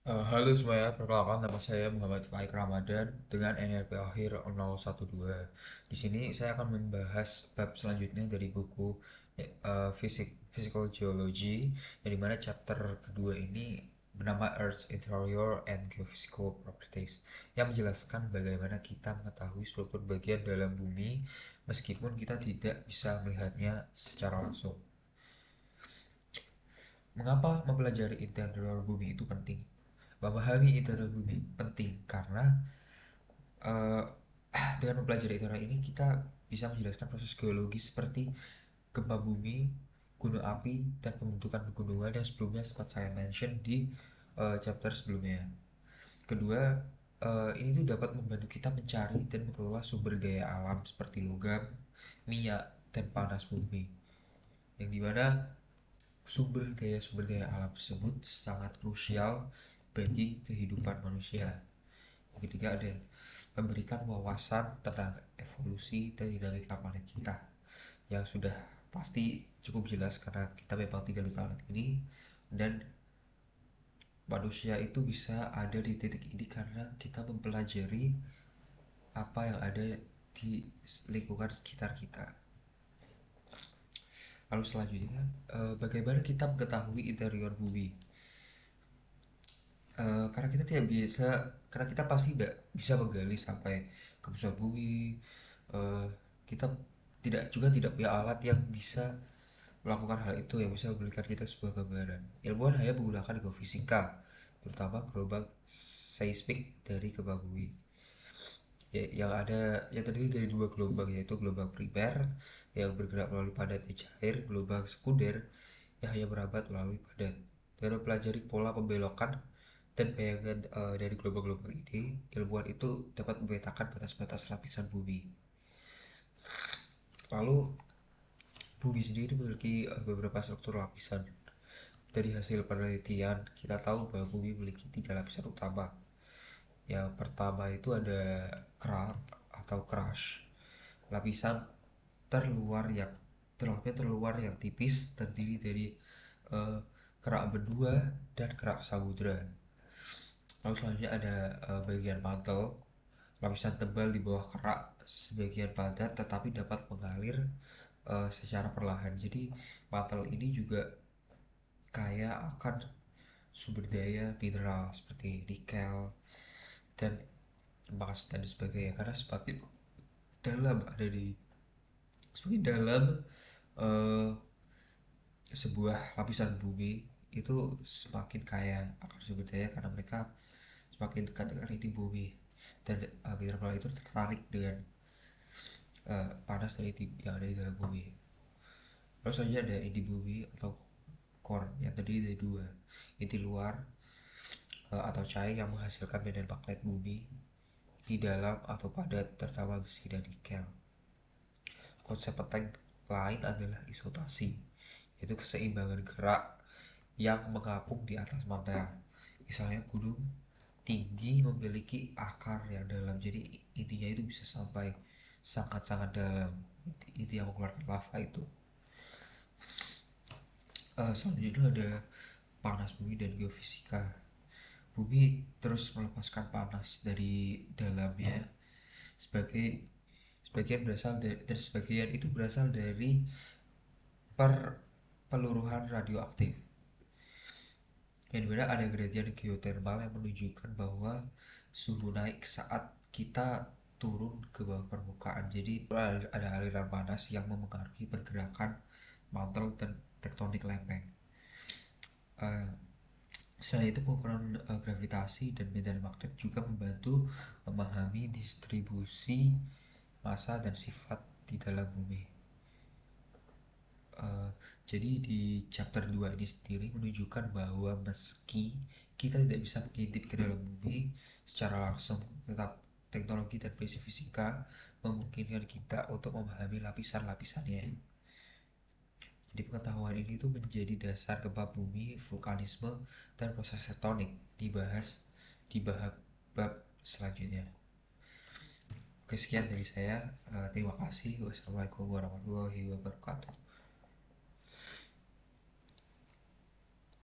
Halo semuanya, perkenalkan nama saya Muhammad Faik Ramadan dengan NRP akhir 012. Di sini saya akan membahas bab selanjutnya dari buku Physical Geology, yang dimana chapter kedua ini bernama Earth Interior and Geophysical Properties, yang menjelaskan bagaimana kita mengetahui struktur bagian dalam bumi meskipun kita tidak bisa melihatnya secara langsung. Mengapa mempelajari interior bumi itu penting? Memahami interior bumi penting karena eh, dengan mempelajari interior ini kita bisa menjelaskan proses geologis seperti gempa bumi, gunung api, dan pembentukan pegunungan yang sebelumnya sempat saya mention di chapter sebelumnya. Kedua, ini tuh dapat membantu kita mencari dan mengelola sumber daya alam seperti logam, minyak, dan panas bumi. Yang dimana sumber daya alam tersebut sangat krusial bagi kehidupan manusia. Yang ketiga ada memberikan wawasan tentang evolusi dan dinamika planet kita yang sudah pasti cukup jelas karena kita memang tinggal di planet ini, dan manusia itu bisa ada di titik ini karena kita mempelajari apa yang ada di lingkungan sekitar kita. Lalu selanjutnya, bagaimana kita mengetahui interior bumi? Karena kita tidak bisa, karena kita pasti tidak bisa menggali sampai ke pusat bumi. Kita tidak punya alat yang bisa melakukan hal itu yang bisa memberikan kita sebuah gambaran. Ilmuwan hanya menggunakan geofisika, terutama gelombang seismik dari gempa bumi. Yang ada yang terdiri dari dua gelombang, yaitu gelombang primer yang bergerak melalui padatnya cair, gelombang sekunder yang hanya merambat melalui padat. Dengan mempelajari pola pembelokan dan bayangan dari gelombang-gelombang ini, ilmuwan itu dapat memetakan batas-batas lapisan bumi. Lalu, bumi sendiri memiliki beberapa struktur lapisan. Dari hasil penelitian, kita tahu bahwa bumi memiliki tiga lapisan utama. Yang pertama itu ada kerak atau crush, lapisan terluar yang terluar yang tipis terdiri dari eh, kerak benua dan kerak samudra. Lalu selanjutnya ada bagian mantel, lapisan tebal di bawah kerak, sebagian padat tetapi dapat mengalir secara perlahan. Jadi mantel ini juga kaya akan sumber daya mineral seperti nikel dan emas dan sebagainya, karena dalam ada di semakin dalam eh, sebuah lapisan bumi itu semakin kaya akan sumber daya karena mereka semakin dekat dengan inti bumi, dan mineral itu tertarik dengan panas dari yang ada di dalam bumi. Lalu saja ada inti bumi atau core yang terdiri dari dua, inti luar atau cair yang menghasilkan medan magnet bumi di dalam atau padat, terutama besi dan nikel. Konsep penting lain adalah isotasi, yaitu keseimbangan gerak yang mengapung di atas mantel. Misalnya gunung tinggi memiliki akar yang dalam, jadi intinya itu bisa sampai sangat-sangat dalam, inti yang mengeluarkan lava itu. Selanjutnya ada panas bumi dan geofisika. Bumi terus melepaskan panas dari dalamnya, sebagai sebagian berasal dari dan sebagian itu berasal dari per peluruhan radioaktif, yang dimana ada gradien geotermal yang menunjukkan bahwa suhu naik saat kita turun ke bawah permukaan. Jadi ada aliran panas yang memengaruhi pergerakan mantel dan tektonik lempeng. uh, Selain itu, pengukuran gravitasi dan medan magnet juga membantu memahami distribusi massa dan sifat di dalam bumi. Uh, jadi di chapter 2 ini sendiri menunjukkan bahwa meski kita tidak bisa mengintip ke dalam bumi secara langsung, tetap teknologi dan prinsip fisika memungkinkan kita untuk memahami lapisan-lapisannya. Jadi pengetahuan ini tuh menjadi dasar gempa bumi, vulkanisme, dan proses tektonik dibahas di bab selanjutnya. Oke, sekian dari saya. Terima kasih. Wassalamualaikum warahmatullahi wabarakatuh.